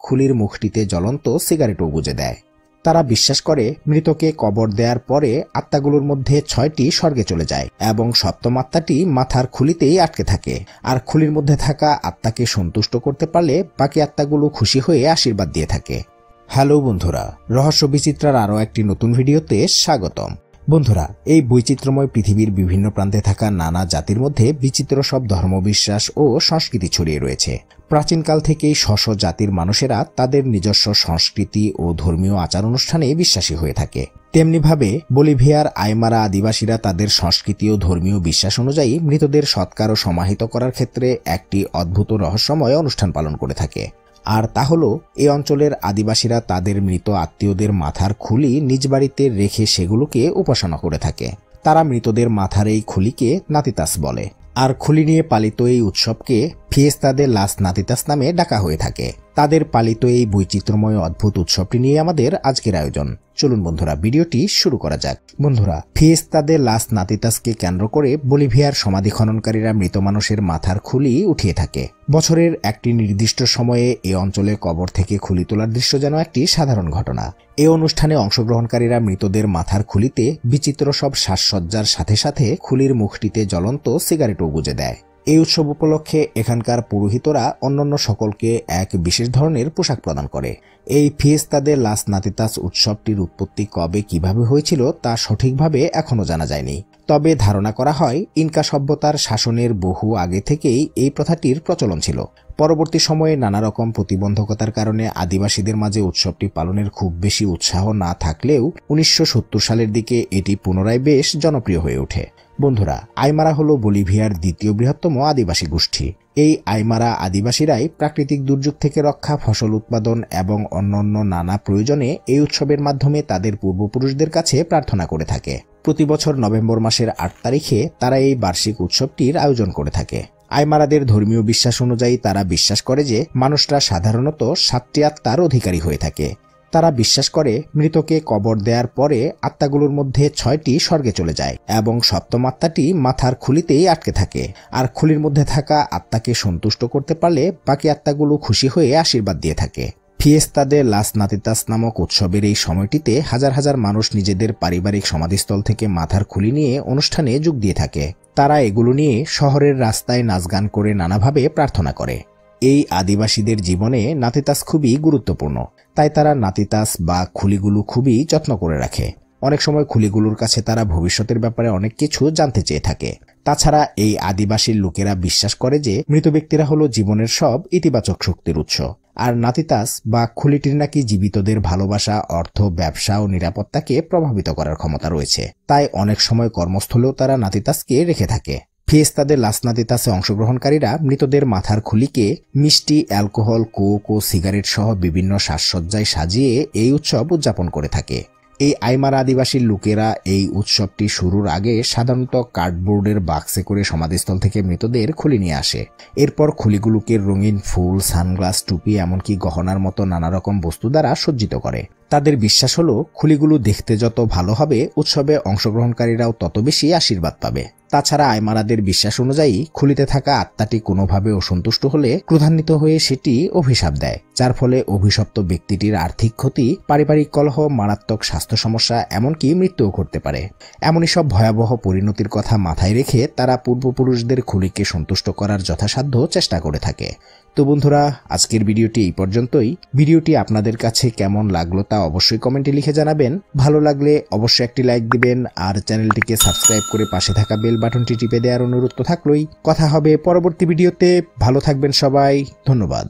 খুলির মুখটিতে জ্বলন্ত সিগারেটও গুজে দেয়। তারা বিশ্বাস করে মৃতকে কবর দেওয়ার পরে আত্মাগুলোর মধ্যে 6টি স্বর্গে চলে যায় এবং সপ্তম আত্মাটি মাথার খুলিতেই আটকে থাকে। আর খুলির মধ্যে থাকা আত্মাকে সন্তুষ্ট করতে পারলে বাকি আত্মাগুলো খুশি হয়ে আশীর্বাদ দিয়ে থাকে। হ্যালো বন্ধুরা, রহস্য বিচিত্রার আরও একটি নতুন ভিডিওতে স্বাগতম। বন্ধুরা, এই বৈচিত্র্যময় পৃথিবীর বিভিন্ন প্রান্তে থাকা নানা জাতির মধ্যে বিচিত্র সব ধর্মবিশ্বাস ও সংস্কৃতি ছড়িয়ে রয়েছে। প্রাচীনকাল থেকেই স্ব জাতির মানুষেরা তাদের নিজস্ব সংস্কৃতি ও ধর্মীয় আচার অনুষ্ঠানে বিশ্বাসী হয়ে থাকে। তেমনিভাবে বলিভিয়ার আইমারা আদিবাসীরা তাদের সংস্কৃতি ও ধর্মীয় বিশ্বাস অনুযায়ী মৃতদের সৎকার ও সমাহিত করার ক্ষেত্রে একটি অদ্ভুত রহস্যময় অনুষ্ঠান পালন করে থাকে। আর তা হল, এই অঞ্চলের আদিবাসীরা তাদের মৃত আত্মীয়দের মাথার খুলি নিজ বাড়িতে রেখে সেগুলোকে উপাসনা করে থাকে। তারা মৃতদের মাথার এই খুলিকে নাতিতাস বলে। আর খুলি নিয়ে পালিত এই উৎসবকে ফিয়েস্তা দে লাস নাতিতাস নামে ডাকা হয়ে থাকে। তাদের পালিত এই বৈচিত্র্যময় অদ্ভুত উৎসবটি নিয়ে আমাদের আজকের আয়োজন। চলুন বন্ধুরা, ভিডিওটি শুরু করা যাক। বন্ধুরা, ফিয়েস্তা দে লাস নাতিতাসকে কেন্দ্র করে বলিভিয়ার সমাধি খননকারীরা মৃত মানুষের মাথার খুলি উঠিয়ে থাকে। বছরের একটি নির্দিষ্ট সময়ে এ অঞ্চলে কবর থেকে খুলি তোলার দৃশ্য যেন একটি সাধারণ ঘটনা। এ অনুষ্ঠানে অংশগ্রহণকারীরা মৃতদের মাথার খুলিতে বিচিত্র সব সাজসজ্জার সাথে সাথে খুলির মুখটিতে জ্বলন্ত সিগারেটও গুজে দেয়। এই উৎসব উপলক্ষে এখানকার পুরোহিতরা অন্যান্য সকলকে এক বিশেষ ধরনের পোশাক প্রদান করে। এই ফিয়েস্তা দে লাস নাতিতাস উৎসবটির উৎপত্তি কবে কিভাবে হয়েছিল তা সঠিকভাবে এখনো জানা যায়নি। তবে ধারণা করা হয় ইনকা সভ্যতার শাসনের বহু আগে থেকেই এই প্রথাটির প্রচলন ছিল। পরবর্তী সময়ে নানা রকম প্রতিবন্ধকতার কারণে আদিবাসীদের মাঝে উৎসবটি পালনের খুব বেশি উৎসাহ না থাকলেও 1970 সালের দিকে এটি পুনরায় বেশ জনপ্রিয় হয়ে ওঠে। বন্ধুরা, আইমারা হল বলিভিয়ার দ্বিতীয় বৃহত্তম আদিবাসী গোষ্ঠী। এই আইমারা আদিবাসীরাই প্রাকৃতিক দুর্যোগ থেকে রক্ষা, ফসল উৎপাদন এবং অন্যান্য নানা প্রয়োজনে এই উৎসবের মাধ্যমে তাদের পূর্বপুরুষদের কাছে প্রার্থনা করে থাকে। প্রতি বছর নভেম্বর মাসের 8 তারিখে তারা এই বার্ষিক উৎসবটির আয়োজন করে থাকে। আইমারাদের ধর্মীয় বিশ্বাস অনুযায়ী তারা বিশ্বাস করে যে মানুষরা সাধারণত 7টি আত্মার অধিকারী হয়ে থাকে। তারা বিশ্বাস করে মৃতকে কবর দেওয়ার পরে আত্মাগুলোর মধ্যে 6টি স্বর্গে চলে যায় এবং সপ্তম আত্মাটি মাথার খুলিতেই আটকে থাকে। আর খুলির মধ্যে থাকা আত্মাকে সন্তুষ্ট করতে পারলে বাকি আত্মাগুলো খুশি হয়ে আশীর্বাদ দিয়ে থাকে। ফিয়েস্তা দে লাস নাতিতাস নামক উৎসবের এই সময়টিতে হাজার হাজার মানুষ নিজেদের পারিবারিক সমাধিস্থল থেকে মাথার খুলি নিয়ে অনুষ্ঠানে যোগ দিয়ে থাকে। তারা এগুলো নিয়ে শহরের রাস্তায় নাচগান করে নানাভাবে প্রার্থনা করে। এই আদিবাসীদের জীবনে নাতিতাস খুবই গুরুত্বপূর্ণ, তাই তারা নাতিতাস বা খুলিগুলো খুবই যত্ন করে রাখে। অনেক সময় খুলিগুলোর কাছে তারা ভবিষ্যতের ব্যাপারে অনেক কিছু জানতে চেয়ে থাকে। তাছাড়া এই আদিবাসীর লোকেরা বিশ্বাস করে যে মৃত ব্যক্তিরা হলো জীবনের সব ইতিবাচক শক্তির উৎস। আর নাতিতাস বা খুলিটির নাকি জীবিতদের ভালোবাসা, অর্থ, ব্যবসা ও নিরাপত্তাকে প্রভাবিত করার ক্ষমতা রয়েছে। তাই অনেক সময় কর্মস্থলেও তারা নাতিতাসকে রেখে থাকে। ফিয়েস্তা দে লাস নাতিতাসে অংশগ্রহণকারীরা মৃতদের মাথার খুলিকে মিষ্টি, অ্যালকোহল, কোক ও সিগারেট সহ বিভিন্ন সাজসজ্জায় সাজিয়ে এই উৎসব উদযাপন করে থাকে। এই আইমারা আদিবাসীর লোকেরা এই উৎসবটি শুরুর আগে সাধারণত কার্ডবোর্ডের বাক্সে করে সমাধিস্থল থেকে মৃতদের খুলি নিয়ে আসে। এরপর খুলিগুলোকে রঙিন ফুল, সানগ্লাস, টুপি এমনকি গহনার মতো নানা রকম বস্তু দ্বারা সজ্জিত করে। তাদের বিশ্বাস হলো খুলিগুলো দেখতে যত ভালো হবে উৎসবে অংশগ্রহণকারীরাও তত বেশি আশীর্বাদ পাবে। তাছাড়া আইমারাদের বিশ্বাস অনুযায়ী খুলিতে থাকা আত্মাটি কোনোভাবে অসন্তুষ্ট হলে ক্রোধান্বিত হয়ে সেটি অভিশাপ দেয়, যার ফলে অভিশপ্ত ব্যক্তিটির আর্থিক ক্ষতি, পারিবারিক কলহ, মারাত্মক স্বাস্থ্য সমস্যা এমনকি মৃত্যুও ঘটতে পারে। এমনই সব ভয়াবহ পরিণতির কথা মাথায় রেখে তারা পূর্বপুরুষদের খুলিকে সন্তুষ্ট করার যথাসাধ্য চেষ্টা করে থাকে। তো বন্ধুরা, আজকের ভিডিওটি এই পর্যন্তই। ভিডিওটি আপনাদের কাছে কেমন লাগলো তা অবশ্যই কমেন্টে লিখে জানাবেন। ভালো লাগলে অবশ্যই একটি লাইক দিবেন আর চ্যানেলটিকে সাবস্ক্রাইব করে পাশে থাকা বেল বাটনটি টিপে দেওয়ার অনুরোধ তো থাকলোই। কথা হবে পরবর্তী ভিডিওতে। ভালো থাকবেন সবাই, ধন্যবাদ।